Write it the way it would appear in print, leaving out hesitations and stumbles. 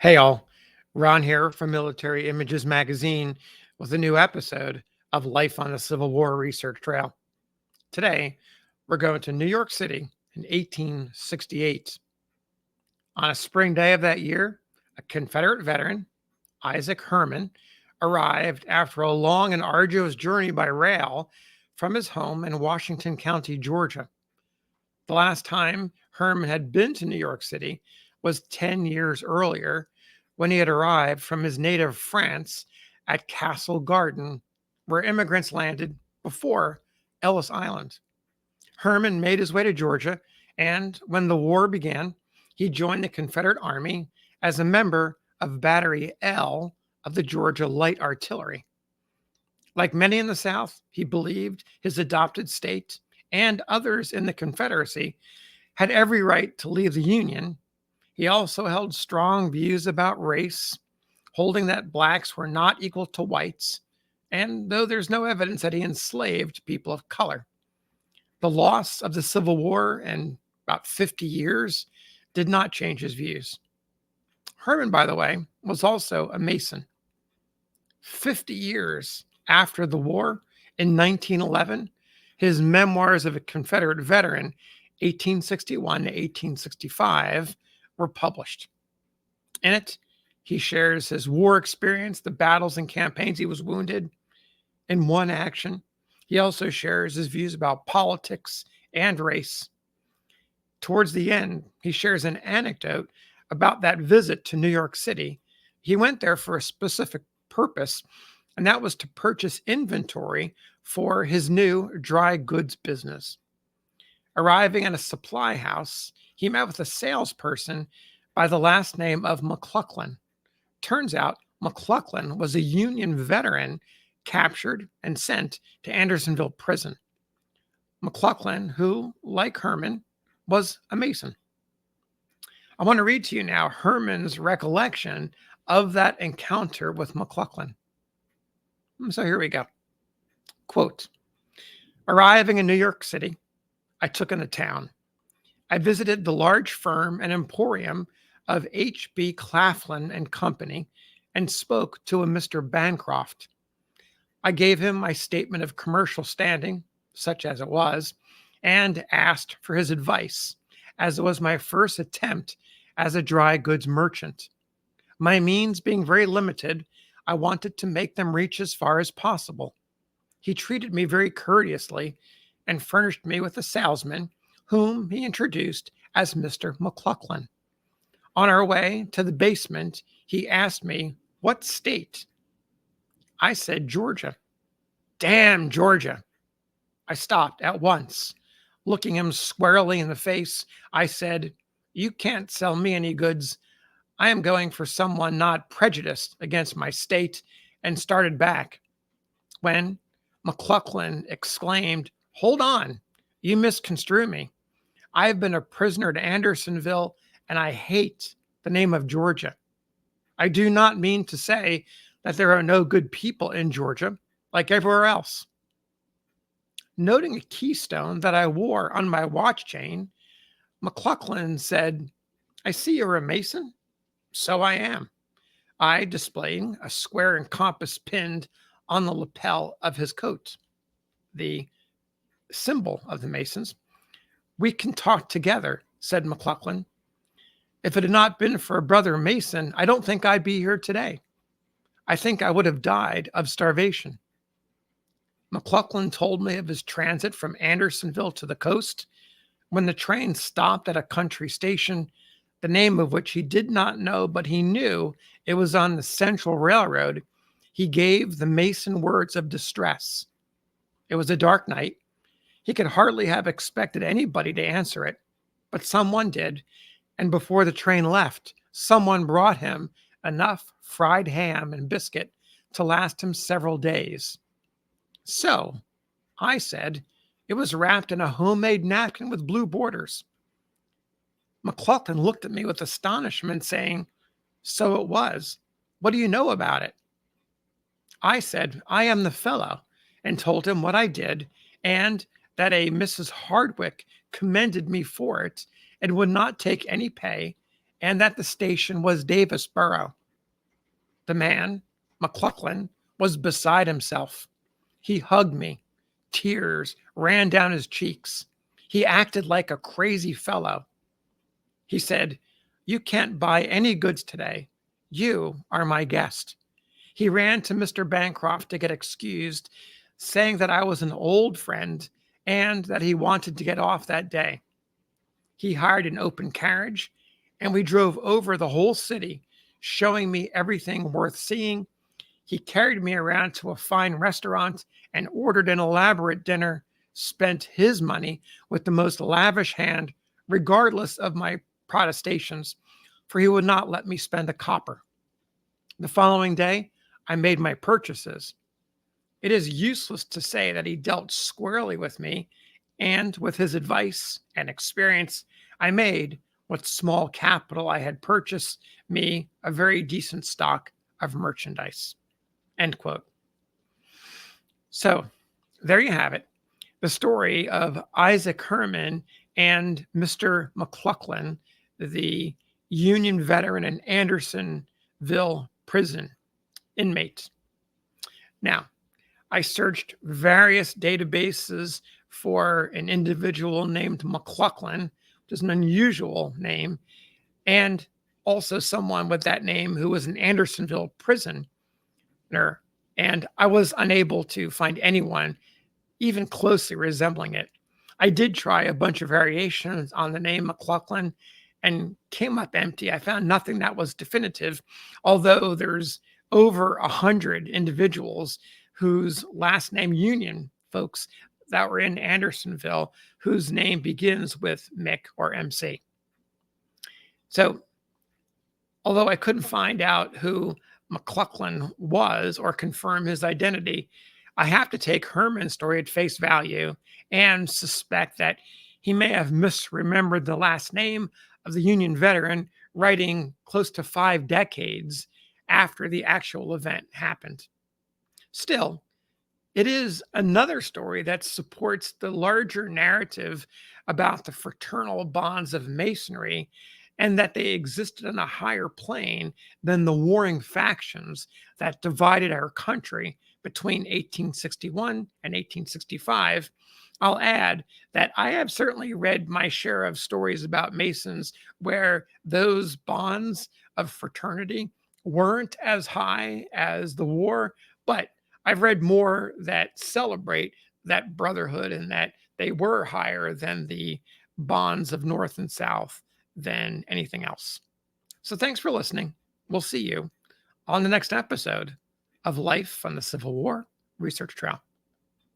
Hey all, Ron here from Military Images Magazine with a new episode of Life on the Civil War Research Trail. Today, we're going to New York City in 1868. On a spring day of that year, a Confederate veteran, Isaac Hermann, arrived after a long and arduous journey by rail from his home in Washington County, Georgia. The last time Herman had been to New York City was 10 years earlier when he had arrived from his native France at Castle Garden, where immigrants landed before Ellis Island. Herman made his way to Georgia, and when the war began, he joined the Confederate Army as a member of Battery L of the Georgia Light Artillery. Like many in the South, he believed his adopted state and others in the Confederacy had every right to leave the Union. He also held strong views about race, holding that blacks were not equal to whites, and though there's no evidence that he enslaved people of color. The loss of the Civil War in about 50 years did not change his views. Herman, by the way, was also a Mason. 50 years after the war, in 1911, his Memoirs of a Confederate Veteran, 1861 to 1865, were published. In it, he shares his war experience, the battles and campaigns he was wounded in one action. He also shares his views about politics and race. Towards the end, he shares an anecdote about that visit to New York City. He went there for a specific purpose, and that was to purchase inventory for his new dry goods business. Arriving at a supply house, he met with a salesperson by the last name of McLaughlin. Turns out McLaughlin was a Union veteran captured and sent to Andersonville prison. McLaughlin, who, like Herman, was a Mason. I want to read to you now Herman's recollection of that encounter with McLaughlin. So here we go. Quote, arriving in New York City, I took in the town. I visited the large firm and emporium of H.B. Claflin and Company and spoke to a Mr. Bancroft. I gave him my statement of commercial standing, such as it was, and asked for his advice, as it was my first attempt as a dry goods merchant. My means being very limited, I wanted to make them reach as far as possible. He treated me very courteously and furnished me with a salesman whom he introduced as Mr. McLaughlin. On our way to the basement, he asked me, what state? I said, Georgia. Damn Georgia. I stopped at once. Looking him squarely in the face, I said, you can't sell me any goods. I am going for someone not prejudiced against my state, and started back. When McLaughlin exclaimed, hold on, you misconstrue me. I have been a prisoner at Andersonville, and I hate the name of Georgia. I do not mean to say that there are no good people in Georgia, like everywhere else. Noting a keystone that I wore on my watch chain, McLaughlin said, I see you're a Mason. So I am. I displaying a square and compass pinned on the lapel of his coat, the symbol of the Masons. We can talk together, said McLaughlin. If it had not been for a brother Mason, I don't think I'd be here today. I think I would have died of starvation. McLaughlin told me of his transit from Andersonville to the coast. When the train stopped at a country station, the name of which he did not know, but he knew it was on the Central Railroad, he gave the Mason words of distress. It was a dark night. He could hardly have expected anybody to answer it, but someone did, and before the train left, someone brought him enough fried ham and biscuit to last him several days. So, I said, it was wrapped in a homemade napkin with blue borders. McLaughlin looked at me with astonishment, saying, so it was. What do you know about it? I said, I am the fellow, and told him what I did, and that a Mrs. Hardwick commended me for it, and would not take any pay, and that the station was Davisboro. The man, McLaughlin, was beside himself. He hugged me. Tears ran down his cheeks. He acted like a crazy fellow. He said, "You can't buy any goods today. You are my guest." He ran to Mr. Bancroft to get excused, saying that I was an old friend and that he wanted to get off that day. He hired an open carriage, and we drove over the whole city, showing me everything worth seeing. He carried me around to a fine restaurant and ordered an elaborate dinner, spent his money with the most lavish hand, regardless of my protestations, for he would not let me spend a copper. The following day, I made my purchases. It is useless to say that he dealt squarely with me, and with his advice and experience, I made what small capital I had purchased me a very decent stock of merchandise. End quote. So there you have it. The story of Isaac Hermann and Mr. McLaughlin, the Union veteran in Andersonville prison inmate. Now, I searched various databases for an individual named McLaughlin, which is an unusual name, and also someone with that name who was an Andersonville prisoner. And I was unable to find anyone even closely resembling it. I did try a bunch of variations on the name McLaughlin and came up empty. I found nothing that was definitive, although there's over 100 individuals whose last name Union folks that were in Andersonville whose name begins with Mick or MC. So, although I couldn't find out who McLaughlin was or confirm his identity, I have to take Herman's story at face value and suspect that he may have misremembered the last name of the Union veteran, writing close to 5 decades after the actual event happened. Still, it is another story that supports the larger narrative about the fraternal bonds of Masonry and that they existed on a higher plane than the warring factions that divided our country between 1861 and 1865. I'll add that I have certainly read my share of stories about Masons where those bonds of fraternity weren't as high as the war, but I've read more that celebrate that brotherhood and that they were higher than the bonds of North and South than anything else. So thanks for listening. We'll see you on the next episode of Life on the Civil War Research Trail.